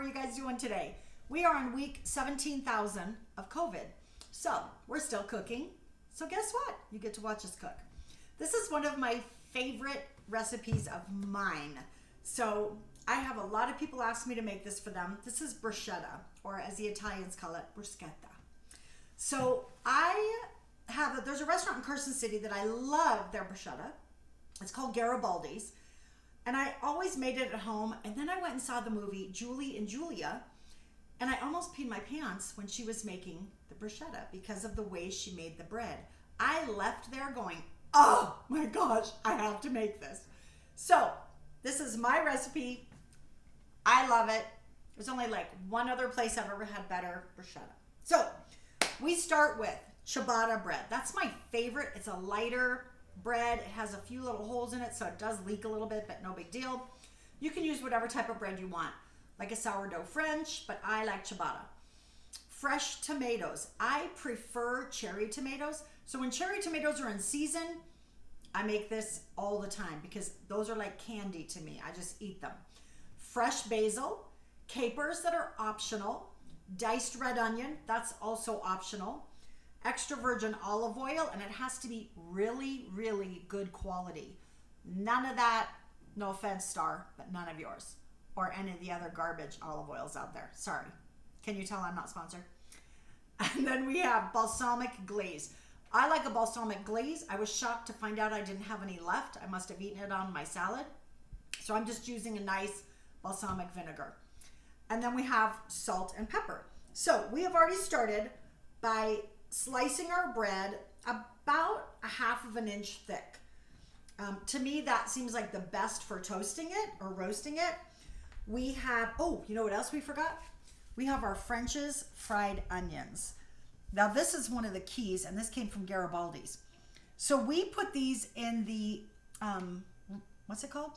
you guys doing today? We are on week 17,000 of COVID. So we're still cooking. So guess what? You get to watch us cook. This is one of my favorite recipes of mine. So I have a lot of people ask me to make this for them. This is bruschetta, or as the Italians call it, bruschetta. So there's a restaurant in Carson City that I love their bruschetta. It's called Garibaldi's. And I always made it at home. And then I went and saw the movie Julie and Julia. And I almost peed my pants when she was making the bruschetta because of the way she made the bread. I left there going, oh my gosh, I have to make this. So this is my recipe. I love it. There's only like one other place I've ever had better bruschetta. So we start with ciabatta bread. That's my favorite. It's a lighter bread. It has a few little holes in it, so it does leak a little bit, but no big deal. You can use whatever type of bread you want, like a sourdough French, but I like ciabatta. Fresh tomatoes. I prefer cherry tomatoes. So when cherry tomatoes are in season, I make this all the time because those are like candy to me. I just eat them. Fresh basil, capers that are optional, diced red onion, that's also optional, extra virgin olive oil, and it has to be really, really good quality. None of that, no offense, Star, but none of yours, or any of the other garbage olive oils out there. Sorry. Can you tell I'm not sponsored? And then we have balsamic glaze. I like a balsamic glaze. I was shocked to find out I didn't have any left. I must have eaten it on my salad. So I'm just using a nice balsamic vinegar. And then we have salt and pepper. So we have already started by slicing our bread about a half of an inch thick. To me, that seems like the best for toasting it or roasting it. We have, you know what else we forgot? We have our French's fried onions. Now this is one of the keys, and this came from Garibaldi's. So we put these in the, what's it called?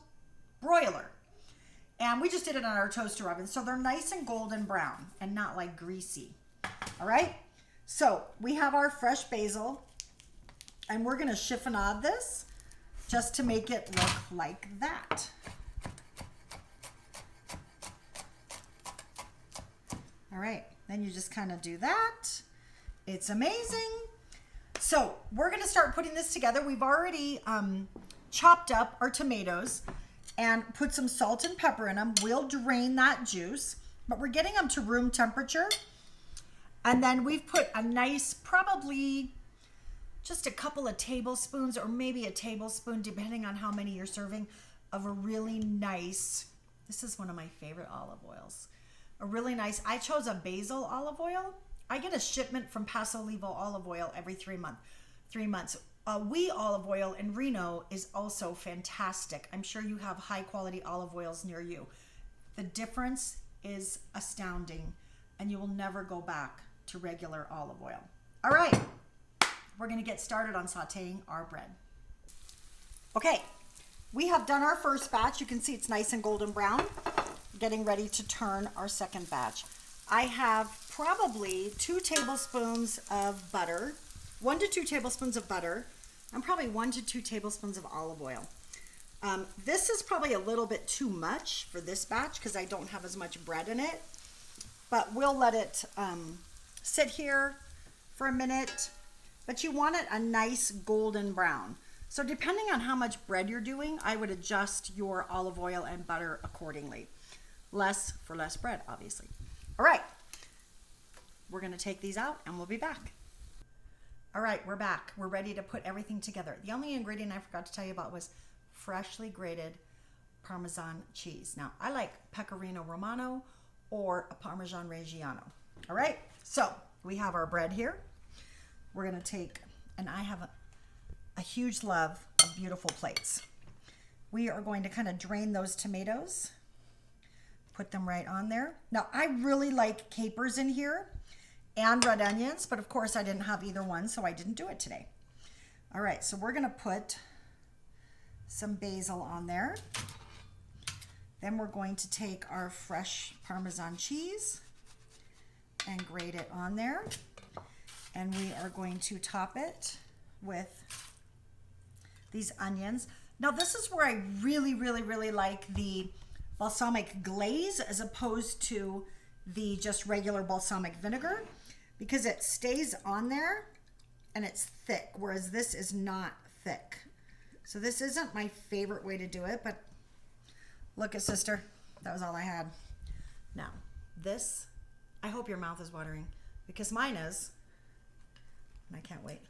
Broiler. And we just did it on our toaster oven. So they're nice and golden brown and not like greasy. All right. So we have our fresh basil, and we're going to chiffonade this just to make it look like that. All right. Then you just kind of do that. It's amazing. So we're going to start putting this together. We've already chopped up our tomatoes and put some salt and pepper in them. We'll drain that juice, but we're getting them to room temperature. And then we've put a nice, probably just a couple of tablespoons or maybe a tablespoon, depending on how many you're serving, of a really nice, this is one of my favorite olive oils. A really nice, I chose a basil olive oil. I get a shipment from Paso Olivo olive oil every 3 months. We olive oil in Reno is also fantastic. I'm sure you have high quality olive oils near you. The difference is astounding, and you will never go back to regular olive oil. All right, we're gonna get started on sauteing our bread. Okay, we have done our first batch. You can see it's nice and golden brown. Getting ready to turn our second batch. I have probably 2 tablespoons of butter, 1 to 2 tablespoons of butter, and probably 1 to 2 tablespoons of olive oil. This is probably a little bit too much for this batch because I don't have as much bread in it, but we'll let it sit here for a minute. But you want it a nice golden brown. So depending on how much bread you're doing, I would adjust your olive oil and butter accordingly. Less for less bread, obviously. All right, we're gonna take these out and we'll be back. All right, we're back. We're ready to put everything together. The only ingredient I forgot to tell you about was freshly grated Parmesan cheese. Now, I like Pecorino Romano or a Parmesan Reggiano. All right, so we have our bread here. We're gonna take, and I have a huge love of beautiful plates. We are going to kind of drain those tomatoes. Put them right on there. Now, I really like capers in here and red onions, but of course I didn't have either one, so I didn't do it today. All right, so we're gonna put some basil on there. Then we're going to take our fresh Parmesan cheese and grate it on there. And we are going to top it with these onions. Now this is where I really like the balsamic glaze as opposed to the just regular balsamic vinegar because it stays on there and it's thick, whereas this is not thick. So this isn't my favorite way to do it, but look at sister, that was all I had. Now, this, I hope your mouth is watering because mine is, and I can't wait.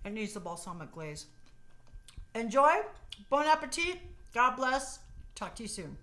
It needs the balsamic glaze. Enjoy. Bon appetit. God bless. Talk to you soon.